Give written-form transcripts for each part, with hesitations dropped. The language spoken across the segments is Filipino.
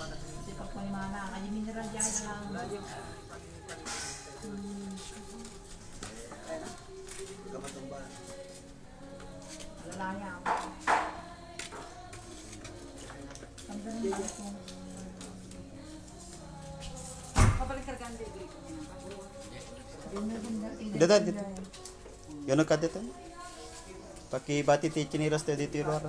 Kasi pag may mana, kaya mineral yan na lang. Lalaya ako. Tanda na ako. Pabalik ka ganda Dito, dito. Yun ka dito. Pakibati ti chiniras te dito ro.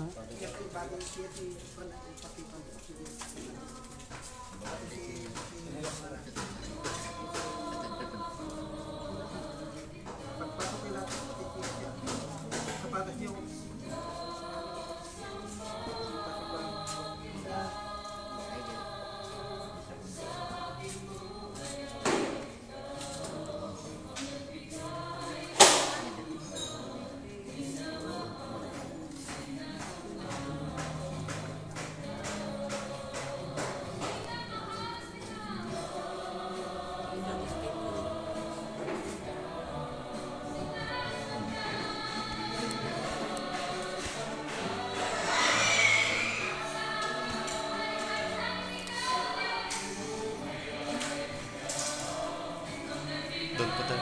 Doon po tayo.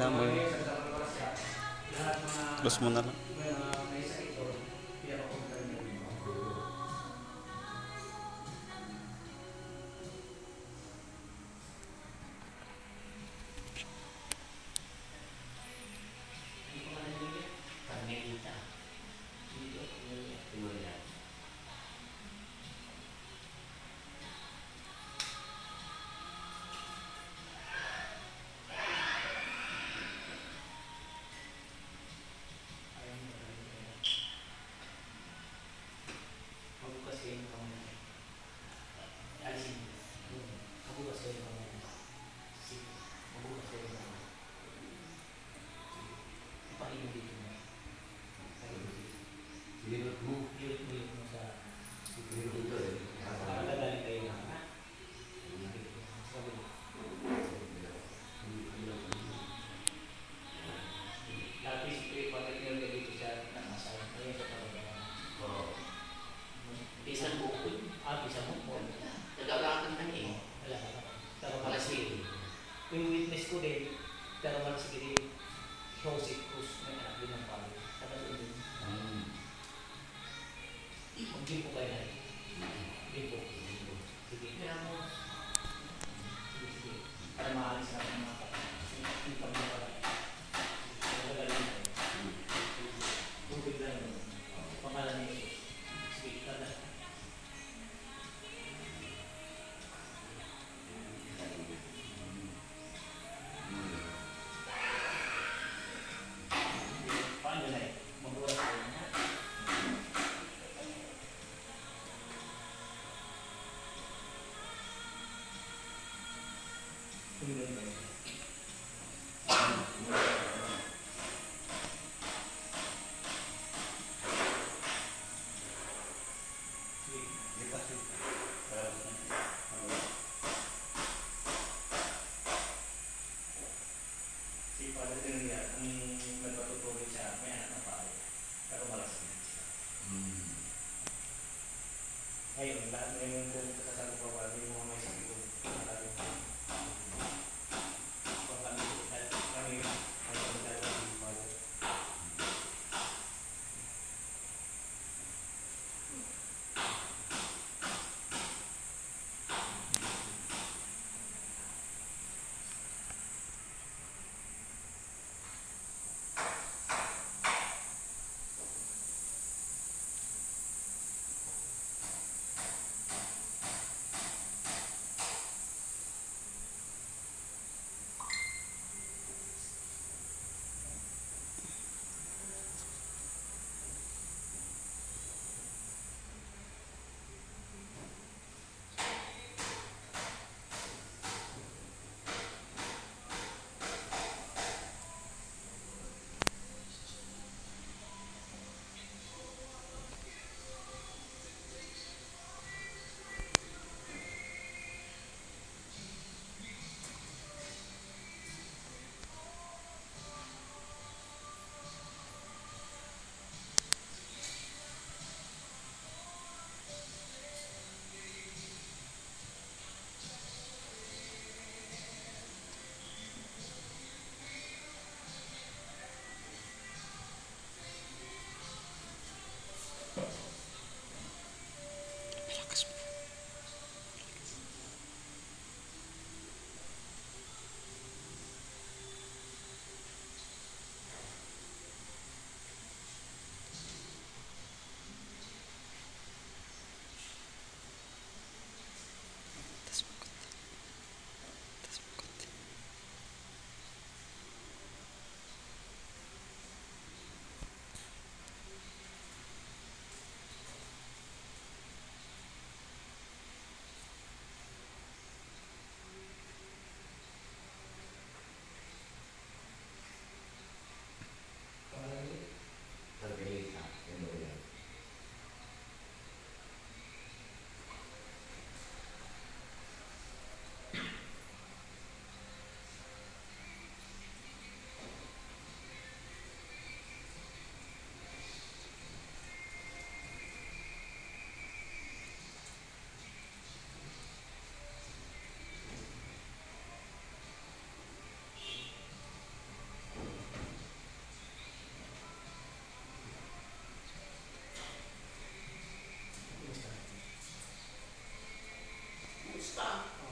Naman. Close mo na lang. Yung witness ko din, pero malas sige din, Jose Cruz, may anak din ng palo. Tapos yun, mag-game po kayo na rin. Game po. Sige. Sige. Para maalis na ng mga kapatid. Yung pag-mga magaling na rin. Tubig lang yun. Pangalan ni Jesus. Sige, kada. Si Father Trinidad, ang nagpatutuloy siya, may anak na pare. Pero malas din siya. Ngayon, lahat na yung kasasal ko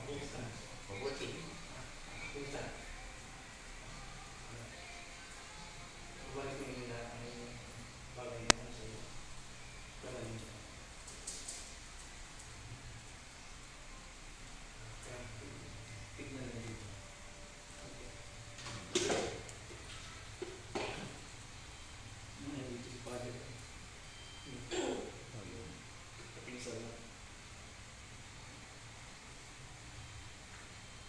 Kumusta na? Mabuti. Kumusta na? Balik mo yung lahat ng bagay na ano sa'yo. Gagaling siya. Kaya, tignan na dito. Dito si Padre. Kapinsal na.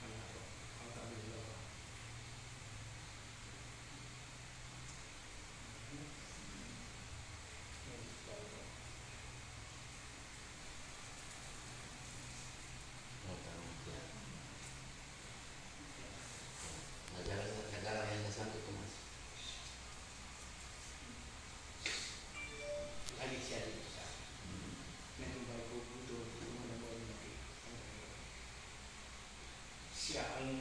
Ano ako? Ang tabi nila ba? Nagala yan na Santo Tomas. Alis siya dito sa meron ba ko buto siya ang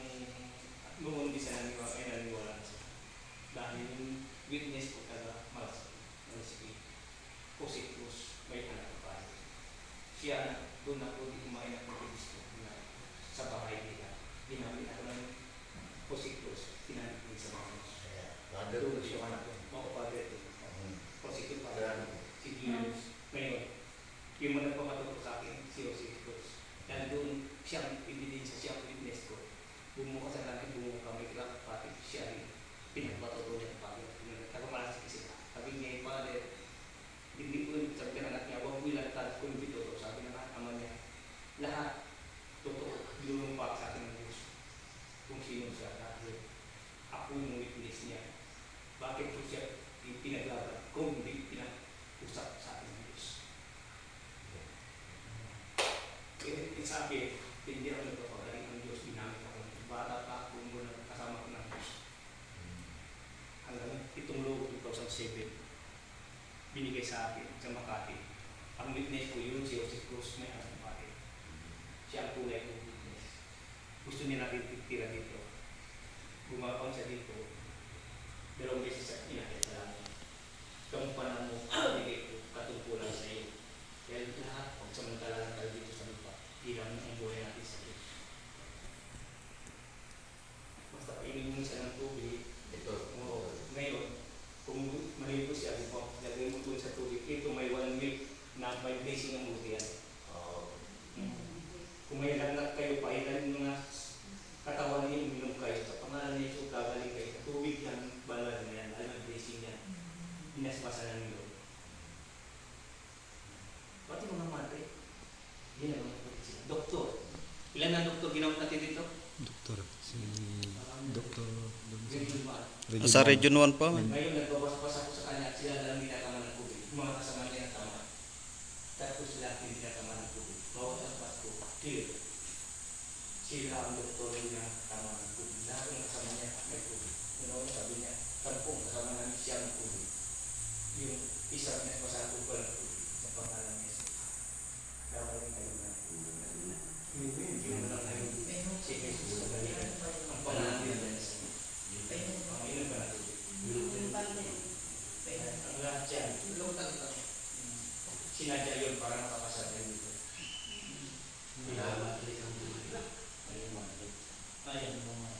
noon di sa naniwala ay naniwala na siya dahil yung witness ko kada malas Positus may anak pa siya doon ako di kumain ako ng Kristo na sa bahay nila ginamit ako ng Positus tinanong ko sa mga doon siya anak ko mga padre Positus padre si Julius ngayon yung mga nagpapatuto sa akin si Positus dahil doon siyang ebidensya siyang witness ko bumuka sa namin bumuka kami kila pati siya rin pinagpatuto niya pati nagkakamalas kasi sabi niya yung padre hindi ko yung sabi ng anak niya huwag mo ilagtad ko yung bitoto sabi ng ama niya lahat totoo lumumpak sa akin ng Diyos kung sino siya dahil ako yung witness niya bakit ko siya pinaglaban kung hindi pinag-usap sa akin ng Diyos sa akin hindi ako nagpapagaling ng Diyos ginamit ako bata pa ako muna kasama ko ng Diyos hanggang itong loob 2007 binigay sa akin sa Makati ang witness ko yun si Jose Cruz may anak ng pati siya ang tunay kong witness gusto niya natin titira dito gumapang siya dito dalawang beses sa inakit sa langit kamupanan mo binigay ko katungkulan sa iyo kaya lahat pagsamantala lang tayo dito sa lupa ilang ang buhay natin sa Diyos basta painin mo siya ng tubig Ito. ngayon kung maligo siya lagay mo doon sa tubig ito may 1 week na may blessing ang buti yan kung may lagnat kayo pailan mga katawan niyo uminom kayo sa pangalan ni Jesus gagaling kayo sa tubig yan balad na yan alam blessing yan inasbasa na nilo pati mga madre yun ang mga sila doktor ilan na doktor ginawag natin dito? Doktor, si Doktor Region 1 Sa Region 1 pa man. ngayon nagbabas-bas ako sa kanya sila lang dinatama ng tubig mga kasama niya tama tapos sila hindi dinatama ng tubig bawat aspas ko clear sila ang doktor niya tama ng tubig lahat ng kasama niya may tubig sabi niya tampong kasama namin siya ng tubig yung isang niya pasang ko ng tubig sa pangalan niya gawalin kayo na yung lang kayo si Jesus sa balikan ang pangalan niya ang ilan ba na tubig ang lahat yan sinadya yun para makapasal tayo dito Salamat ulit ang buhay. ayan mo mga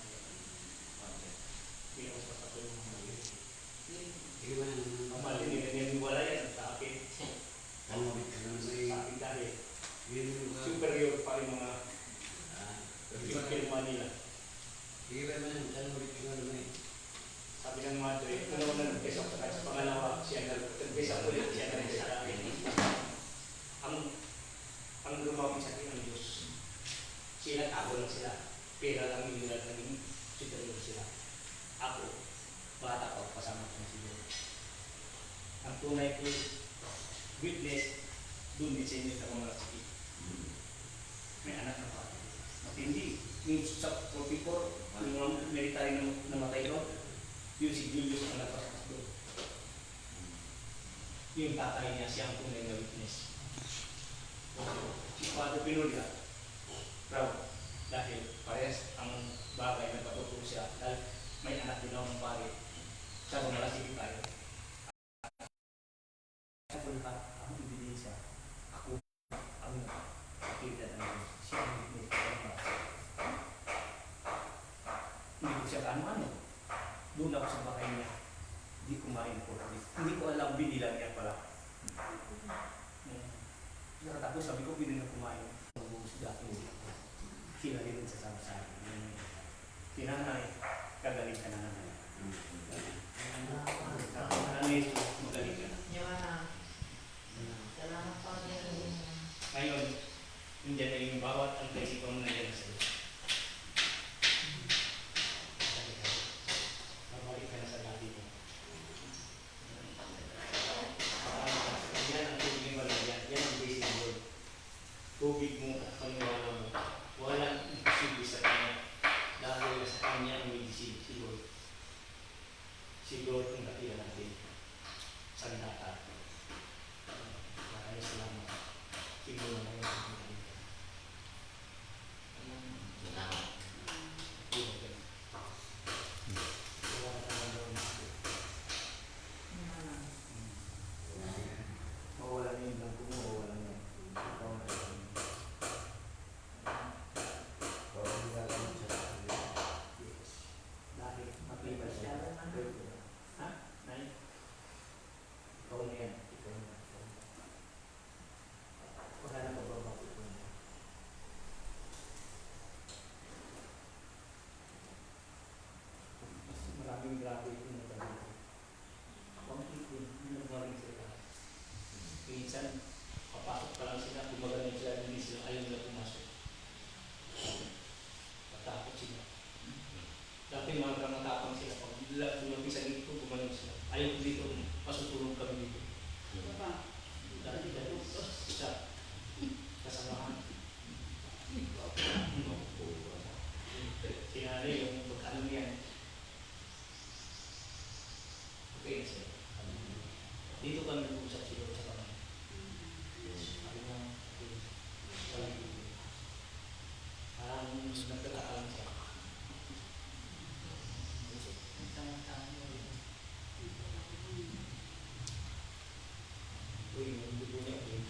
pinawas pa sa yung mga Iwan. ang mali niniwala yan sa akin Tama ka naman sa sa akin dahil iyo. superior pa yung mga yung Manila Iwan man. Tama ka naman. sabi ng madre una na nag-pesa ko sa pangalawa siya nag-pesa ulit siya nag-pesa sa akin ang lumawin sa akin ng Diyos sila ako lang sila pera lang yung naging superior sila ako bata ko kasama ko si Diyos ang tunay ko witness doon din sa inyo sa mga sakit may anak na pa matindi yung sa 44 yung mga military na namatay doon yun si Julius ang nagpasok doon yung tatay niya siyang tunay na witness si Father Pinolia proud dahil parehas ang bagay na patuturo siya dahil may anak din ako ng pare sa mga lasing tayo ako lahat ang ebidensya ako ang nakita ng siya ang witness ano. Doon ako sa bahay niya. Hindi kumain po. Hindi ko alam, binilang niya pala. Tapos sabi ko, pwede na kumain. Sinalirin sa sama-sama. Sinanay, kagaling ka na naman. Nanay, magaling ka na. Salamat pa din. Ngayon, hindi na yung bawat ang kaisipan na yan sa'yo. Babalik ka na sa dati mo. Yan ang tubig mo lang yan. Yan ang basic word. Tubig mo at paniwala mo. Walang imposible sa kanya. Dahil sa kanya ang may disip, si Lord. Si Lord ang katiyan natin. Sandata. Maraming salamat. Siguro na ngayon ang katiyan. Mawala na yung bangko mo, mawala na yan. Ikaw na yan. Yes. Dahil maglibay siya. Ha? Nay? Ikaw na yan. Ikaw na. Wala na pagbabako ko na. Maraming grabe yung nagagawa. Complete yun. Nagwaring sila. Minsan, papasok pa lang sila, gumagaling sila, hindi sila ayaw nila pumasok. Matakot sila. Dati mga matapang sila, pag lumapis sa dito, gumaling sila. Ayaw dito, pasutulong kami dito. Dati sa kasamahan. Sinari yung pagkano yan. Okay na sila. Dito kami nag-usap sila sa kami. Sabi nga, walang dito. Parang nagkakaalam siya. Uy, hindi ko niya okay.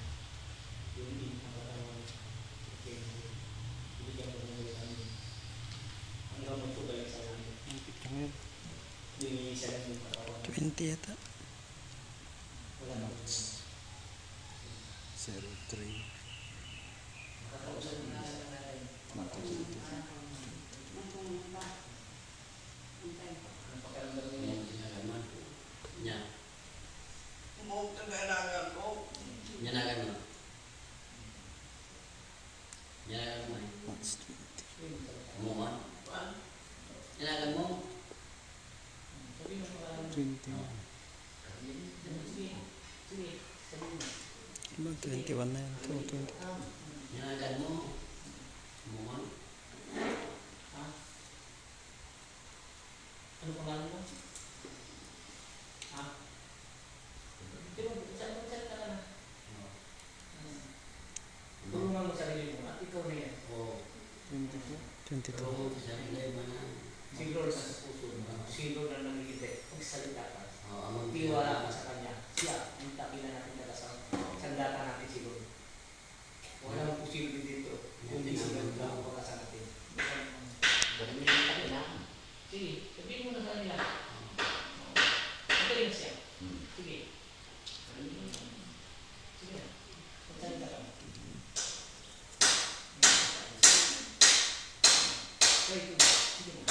Yung hindi ang katawan. Okay. Hindi ka magagawa sa amin. Hanggang magpugay sa amin. Hindi siya lang yung katawan. 20 yata. Wala na. 03. Nakakausap niya sa nanay. Ang pakiramdam niya. March 20. 21 na yan. 20. Ano pangalan mo? Ha? Di ba, saan ka na? Tulungan mo sarili mo at ikaw na yan. 22. Si Lord sa puso mo. Si Lord na namigite. Magsalita ka. Tiwala ka sa Kanya. Siya, ang tapilan natin sa sandata natin si Lord. Walang posible dito. Hindi si Lord lang ang pagkasa natin. Sige, sabihin mo na sa kanila. Magaling na siya. Sige. Sige na. Magsalita ka. Sige mo.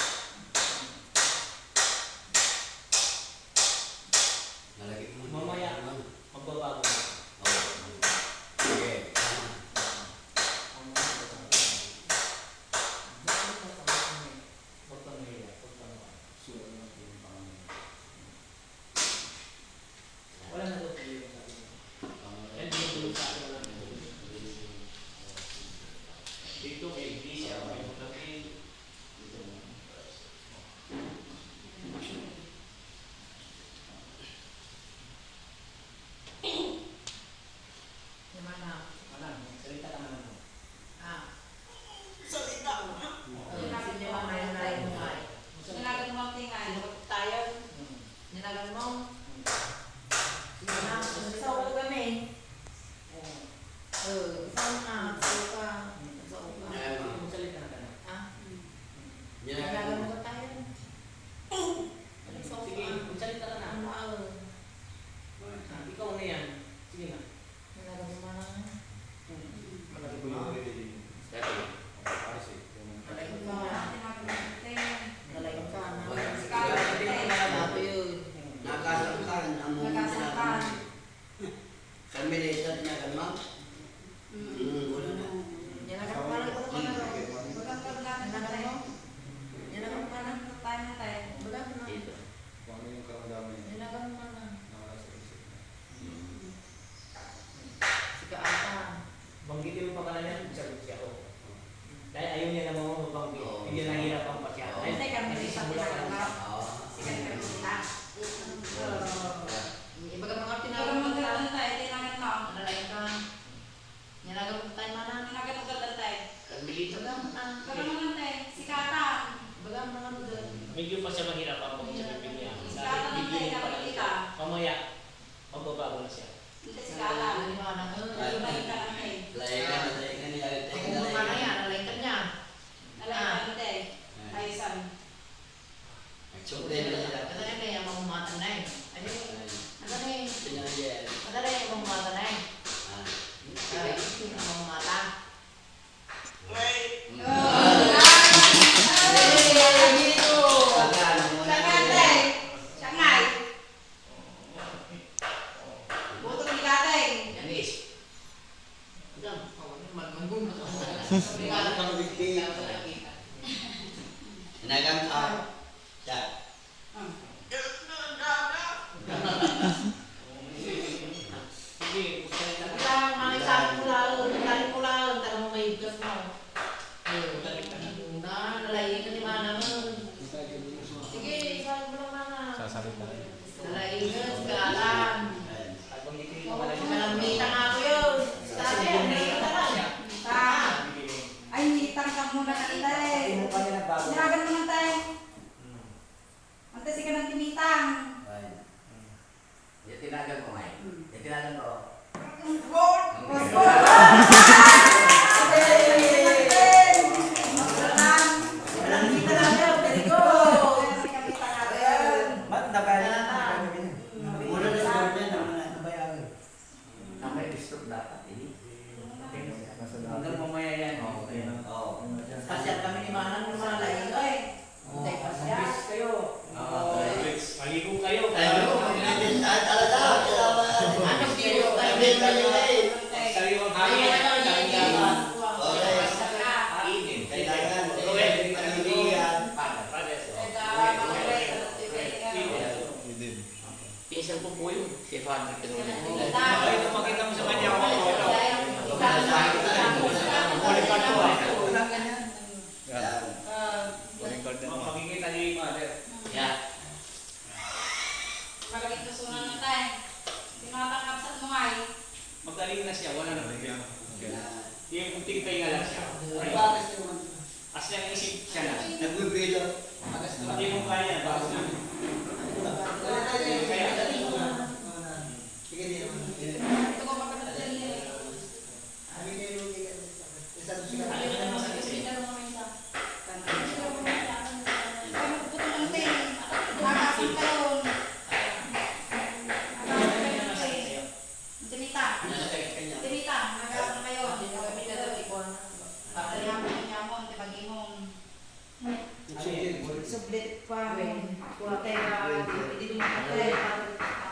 Mamaya, magbabago na. Wala na daw problema sa akin. Yan yung tulong sa akin. Wala na tulong. Dito may iglesia, may magkakil. niya na mga mabanggi. Hindi na hirap ang pasya. Hindi kami isa pinagawa. Oo. Sige kami kita. Iba ka mga Kalau tinawag magkaroon tayo, tinangan mo. Nalain ka. Nilagay tayo mana. Tinangan mo ganda tayo. Kalmilito ka na. Kalau naman tayo, sikatan. Baga mga doon. Medyo pa siya mahirap ang pag sa bibig niya. Sikatan ng tayo, Bibigyan pa dapat lang kita. siya. Mamaya, magbabago na siya. Hindi sikatan. Lumayin ka lang tayo. Layakan, layakan niya. Kung mana yan, nalain ka niya. Nalayan ka tayo. Ayusan. Siyempre na siya. Ano yan eh, ang mga umatan na eh. Ano eh, Pinagyan. madali yung mga umatan na eh. Ay, yung mga umatan. Sikatan tayo. Sangay. Buto ni katay. Yanis. Sinagang ka. Siya. Sige, Kailangan manisabi ko lalo, nalain ko lalo, tanong mo may ikas mo. Nalain ka ni mana mo. Sige, isabi mo lang mana. Sasalita. Nalain ka, sigalan. habang hindi ko malay Malamita nga ako yun. Sabi, nalain ka lang. Ta. Ay, hitang ka muna kanila eh. Sinagan mo ng tayo. Antay ka ng timitang. Ya tinagan ko ngayon. Ya tinagan ko. Muna na sa ganyan na nabayaran. Namay disturb dapat ini. hanggang mamaya yan. Oo. Pasyal kami ni Manang ng mga lain ko eh. Hindi, pasyal. Bis kayo. Maligo kayo. Tayo, talaga. Ano, dito tayo din kayo eh. Sariwang Ay, hangin. ano, Sariwang yan. hangin. Kailangan. Ruel, Kailangan. Pinsan ko po yun, si Father Pedro. Ay, nung makita mo sa kanya, ako. Makikita niyo yung mother. Yeah. Magaling kasunan na tayo. Tinatakap sa tumay. Magaling na siya, wala na problema. Yung kunting tayo lang siya. As lang isip siya na. Nagbibilo. Hindi mo kaya, bakit na? Kaya, Ito ko magkakadali eh. Sublit pa. Kulatay ka. Hindi dumakatay.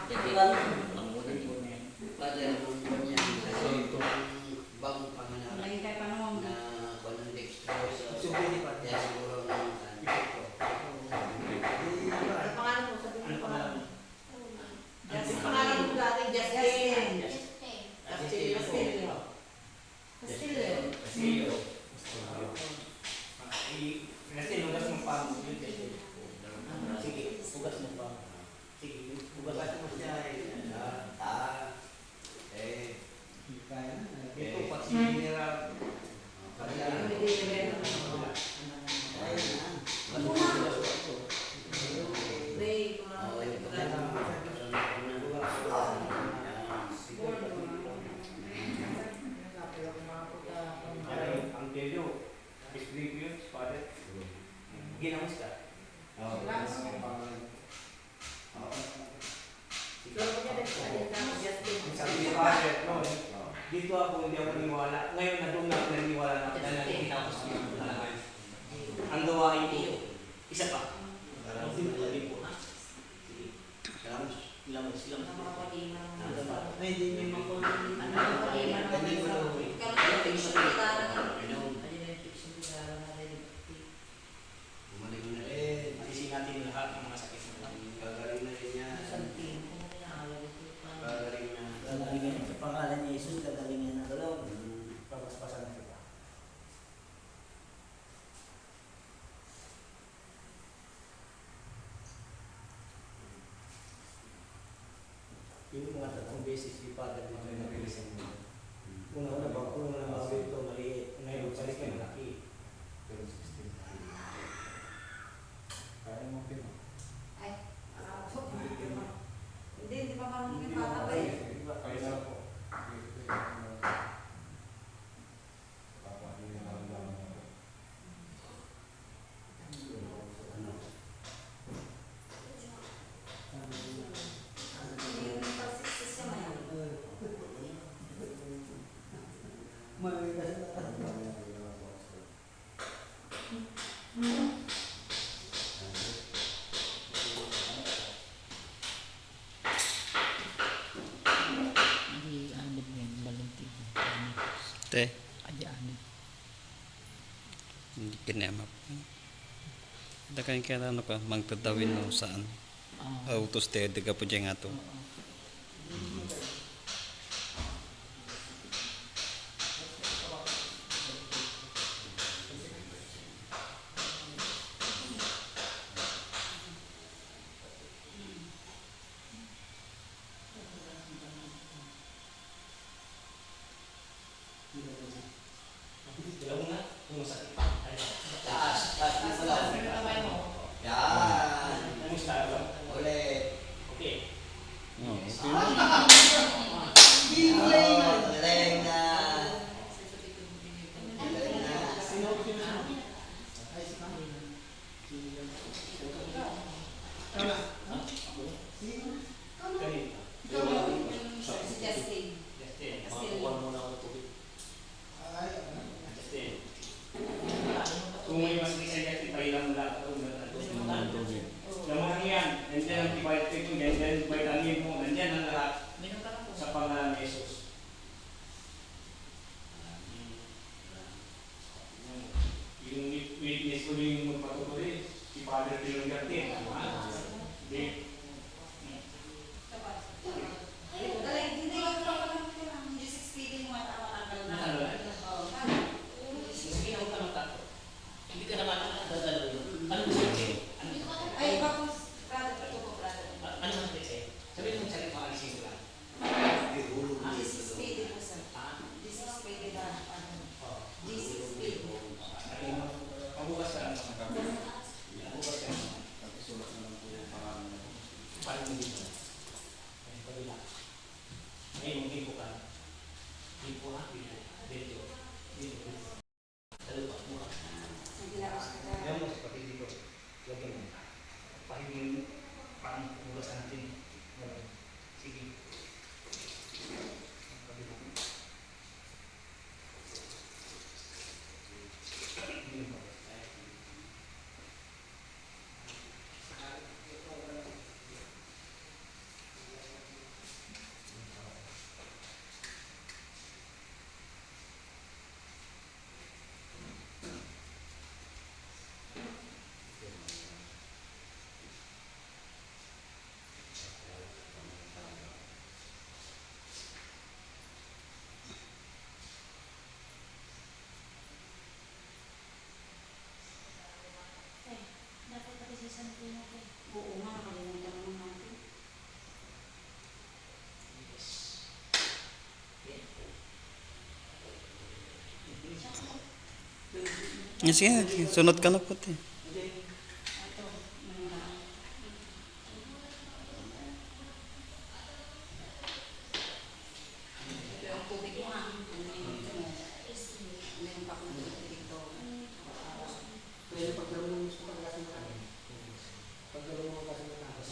Jadi, ang mudan po niya. Father, kung niya kasi itong bagong panganak Lagi kay panong. na konong dextrose. Kaya siguro ng Ano pangalan mo? Sabi mo ano pa pangalan. lang? Yung pangalan mo dati, Justin. Justin. Castillo. Castillo. Castillo. Kasi hugas ng pamo. Sige, hugas ng pamo. Sige, hugas mo siya. Ito, pag sinira, Ray, kung ano kayo ang telyo, isbrig yun, father. Ginamos ka. Sabi ni father, no, dito ako hindi ako naniwala. Ngayon na doon ako naniwala na dahil nakikita ko sa mga halaman. Ang gawain ko, isa pa. Hindi po. Ilamos. Hindi niyo makulit. Ano yung pag-iman ng Hindi mo daw. Bumalik mo na rin. Alisin natin lahat ng mga sakit ng tayo. Gagaling na rin yan. Gagaling na. Sa pangalan ni Jesus, kagalingan na daw. Pagpaspasan na kita. Hindi anib yan, balintig. Te, Adi anib. hindi kinamap. Dakan kaya ano pa, mangtadawin mo saan. Autos te, daga po dyan nga to. Dalawa nga, kung masakit. Taas, taas na pala. Ano kamay mo? Yan. Kumusta? Ulit. Okay. Oh, Galing na. Galing na. Kanina. Si Justin. Justin, Justin. makakuha muna ako ng tubig. Justin. Kung may mas isa Justin, pahilang mo lahat ako ng tubig. Yung mga yan, nandiyan ang antibiotic mo, nandiyan ang vitamin mo, nandiyan ang lahat Minum ka lang po. sa pangalan ni Jesus. Yung witness ko yung magpatutuloy, si Father Pilongarte. Hindi. Galing, hindi ko pa lang hindi 6 mo at tama-tanggal na. Ano? Oo. Sige, ako ka ng tato. Hindi ka naman dadalo yun. Ano mo sa'yo? Ano? Ay, bakos, brother, ito po, brother. Ano mo sa'yo? Sabihin mo sa'yo, maalisin ko lang. This is paid po, sir. This is paid na. This is paid. Pabukas ka lang. Pabukas ka lang. Paano mo dito? Ay, kabila. Ngayon, hipo ka. Hipo ha? Dito. Dito. Dalawa. Mura. Yan mo, pati dito. Lagyan mo. Pahingin. Paano bukas natin? Sige. Kabila. Dito. Dapat pati si Santino po. Oo nga, nakalimutan naman natin. sige, sunod ka na po te. Ito, muna. Ito yung tubig mo ha. Ano yung ito mo? Meron pa akong tubig dito. Pwede pagkaroon mo gusto pagkasin mo kami. Pagkaroon mo kasi ng tapos.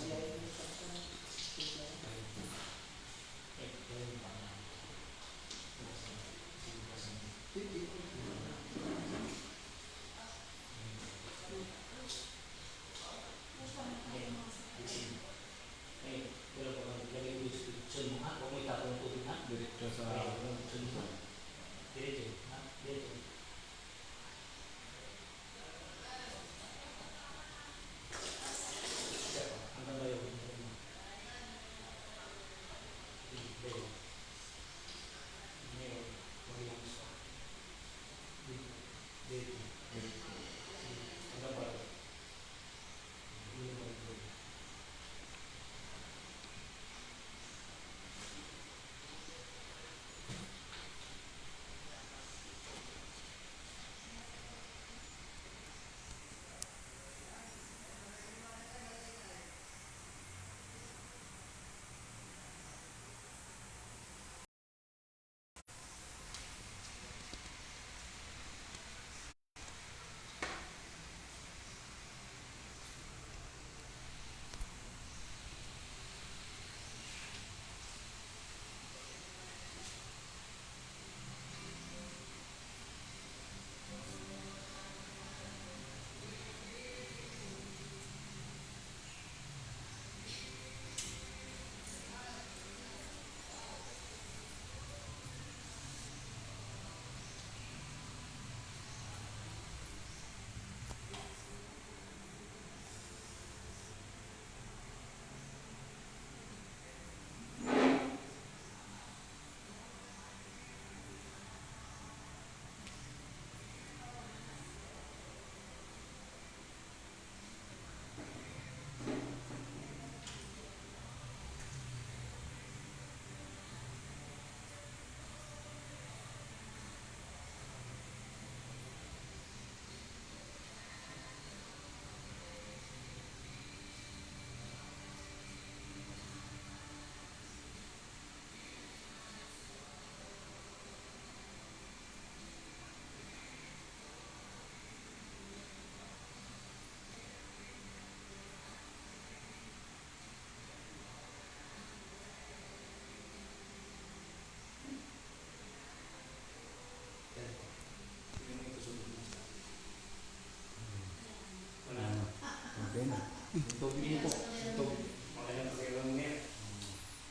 Tubig po. Tubig. Magandang pagkailan niya.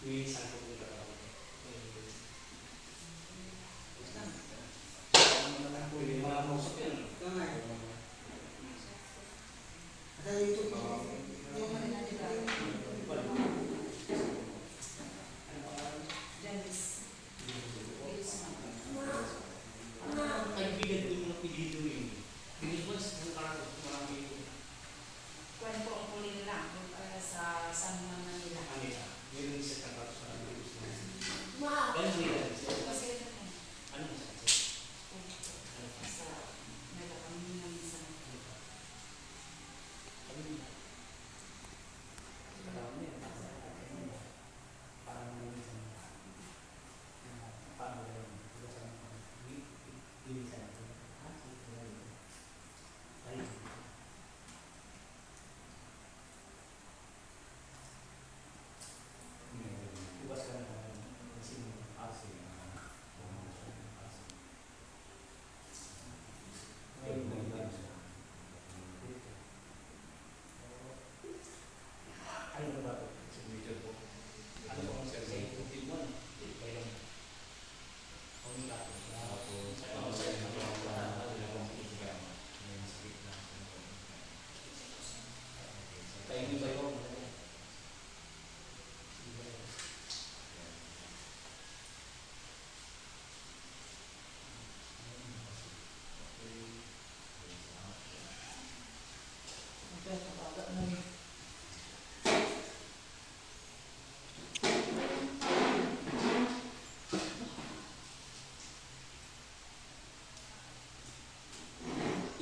Minsan po kung kakawin. Pwede mga kausap yan. Kaibigan ko yung napilido yun. Hindi mo sa marami Kwento ang kunin nila sa samunan na nila. kanila. Meron isa kang kaso sa mga gusto na. Ganun nila. Kasi ito na. Ano mo sa Sa nagkakami na minsan. Ano ba ito? Signature po. Ano po ang sir sa ito? Tilman. Kailan? Ano ba ito? Ano sa ito? Tayo niyo ba ito?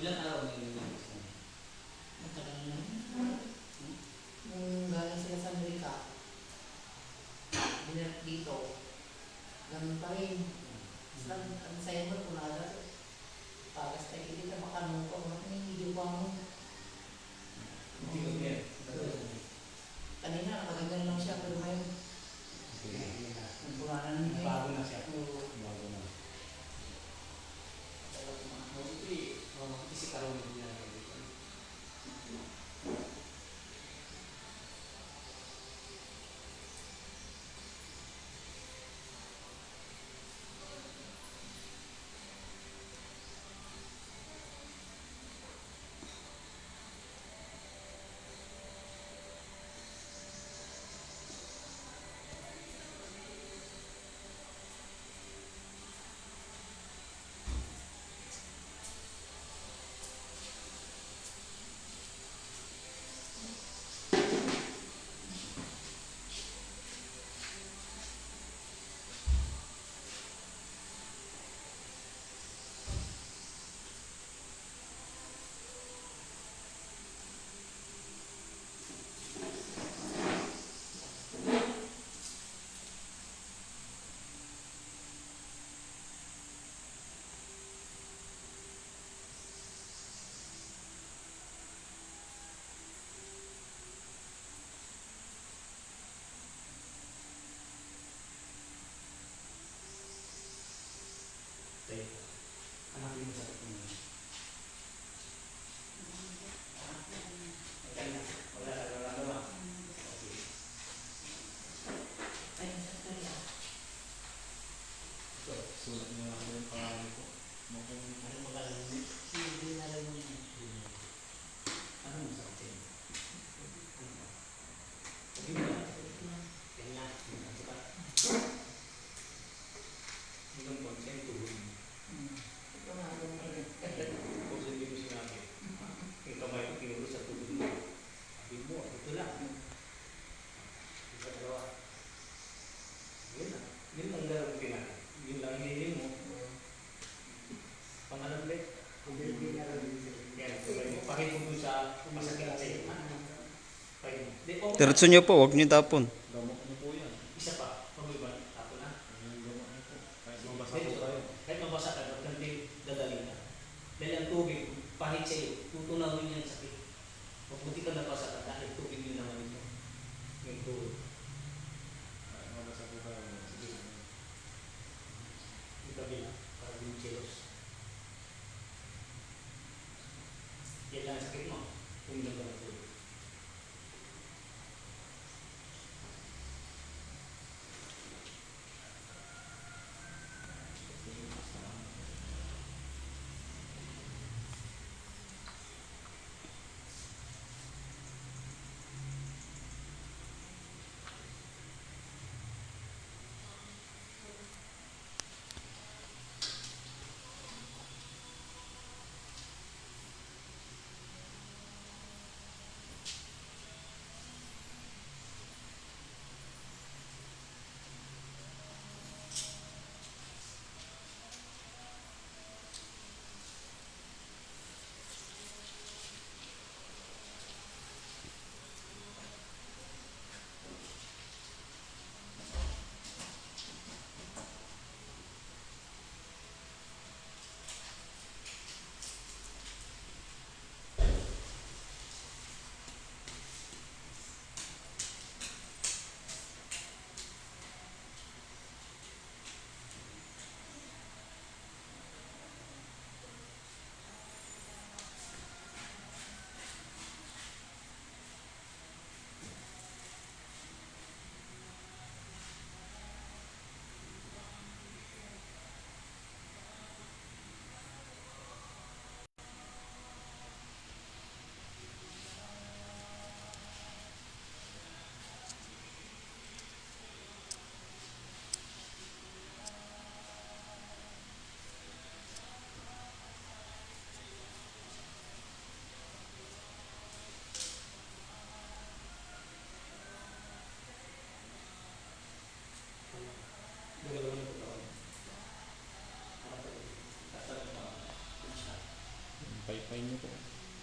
Ilang araw na yun? Matagal na. Nung galing sila sa Amerika, dinat dito, ganun pa rin. Ang saya mo, kunada, pagas tayo, hindi ka makanong ko, hindi ba mo? Hindi ko yan. Kanina, nakagagana lang siya, pero ngayon, ang pulanan niya. Bago na siya. Oo. Bago na. Kasi karoon din niya. Anak mo sa ito. Wala ka naman. Ayun, sa kanya. Sulat niyo lang yung pangalan ko. Ano magaling mo? Hindi na lang mo yun. Ano mo sa atin? Sabi mo na. Kanya. Hanggang consent tuhod. Ito nga, ano mo yun. Kung hindi mo sinabi, yung kamay ko tinuro sa tuhod mo. Sabi mo, ito lang. Ito dalawa. Yun lang. Yun lang gawin pinag. Yun lang hinihin mo. Pangalan ulit. Kaya sabay mo, pakit mo dun sa masakit sa iyo. Pakit mo. Di, okay. Diretso nyo po, huwag nyo tapon. Gamot niyo po yan. Isa pa, pag-iba, ako na. Yung gamot niyo po. Kahit mabasa po tayo. Kahit mabasa ka, huwag kang dadalhin ka. Dahil ang tubig, pahit sa iyo, tutunawin yan sa sakit. Mabuti ka nabasa ka dahil tubig yun naman ito. Yung tubig. Kahit mabasa po tayo. Sige. Yung kabila, para yung chelos. Yan lang ang sakit mo. Uminom ka ng tubig.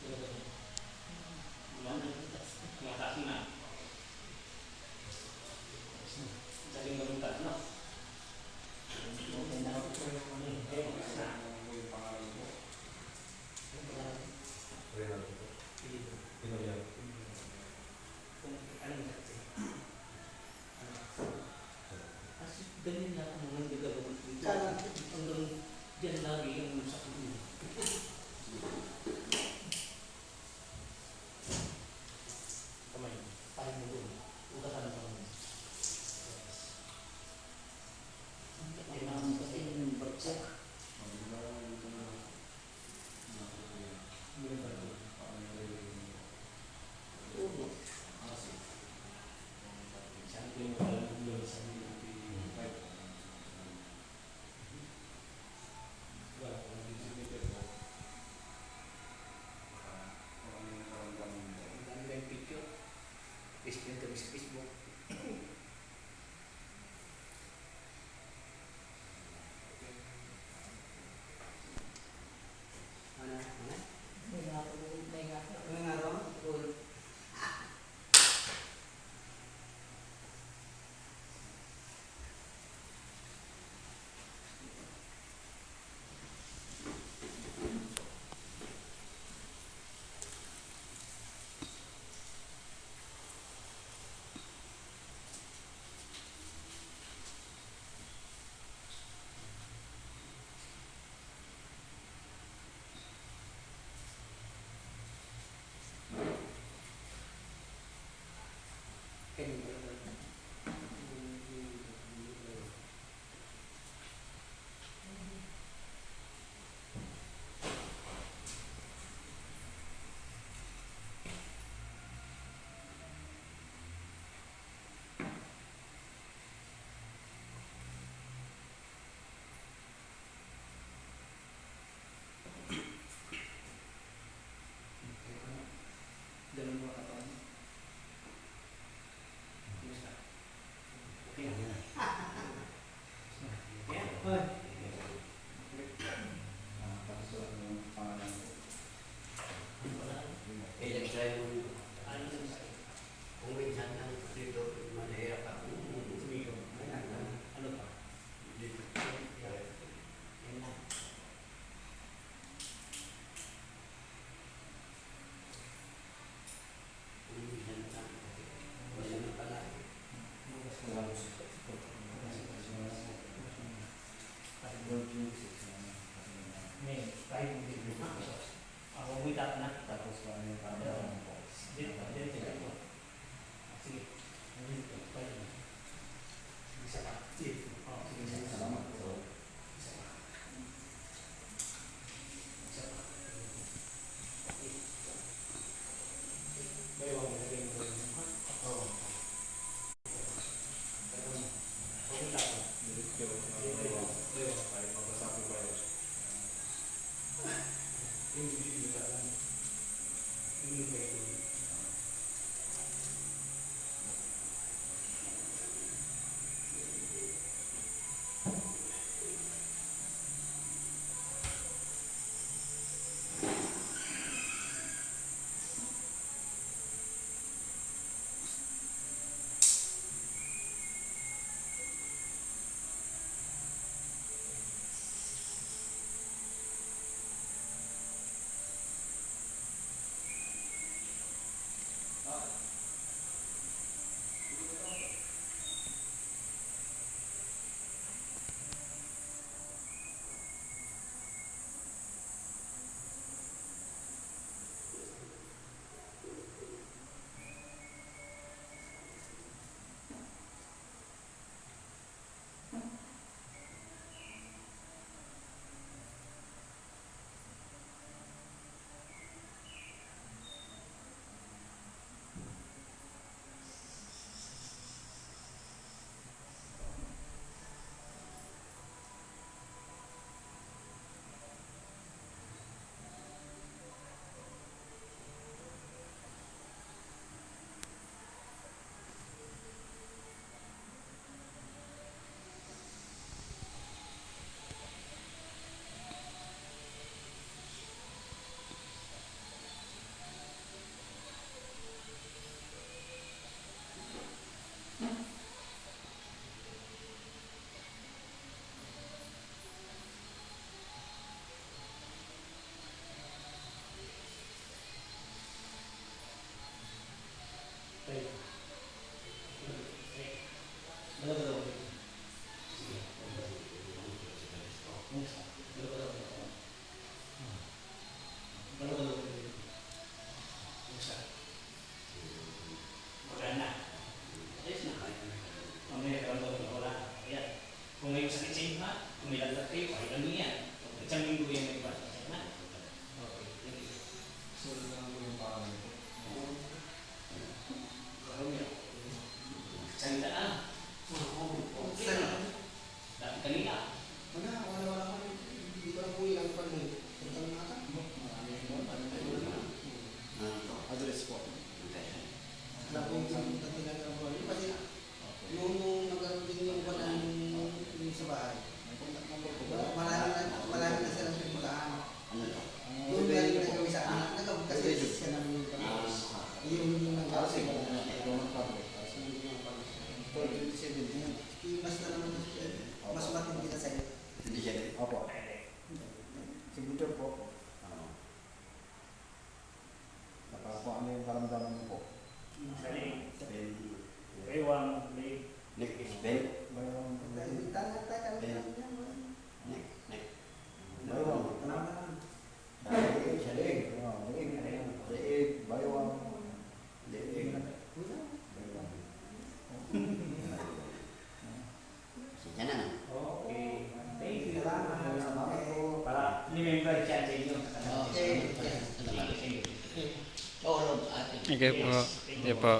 Wala na. Tumataas na. Sabi mo nung tatlo. Okay na ako po yung ano eh. Ayun, kasi na. Ano yung pangalan mo? Kung anong sabi. Kasi ganyan lang ang mga gagawin dito. Sana. Hanggang dyan lagi ang sakit mo. Kamay. Tayo mo doon. Ugatan pa mo. Kailangan mo kasi yung bagsak. Oo. Sabi ko yung pala ng Diyos sa mga wala ko nang disinitin mo. Ang dami na yung picture. Christian kami sa Facebook. Ano? Ano? May nga ako. May nga ako. Ano nga raw? Cool. Ganyan talaga. Ganun mo katawan. Kumusta? Okay na. Kaya, Ay. ano yung sakit? Sumigaw. Ano pa? Yan na. May, kahit hindi mo ako may tata na. Tapos paano yung pangalan mo? Dito, dito. Sige. Isa pa. Sige. Oo, sige. Isa pa. Salamat. Isa pa. Isa pa. Okay. Bayaw mo, lagay mo. Oo. Pero, okay lang. Diretso. Bayaw. Kahit mapasabi pa yun. Yung video ka lang. Yung bayaw. Sa leg. Baywang, leg. Neck is bent. Okay. Thank you. Para ni-member siya sa inyo. Oo, salamat po. Thank you. Oo, Lord, ate. Okay po. Okay po.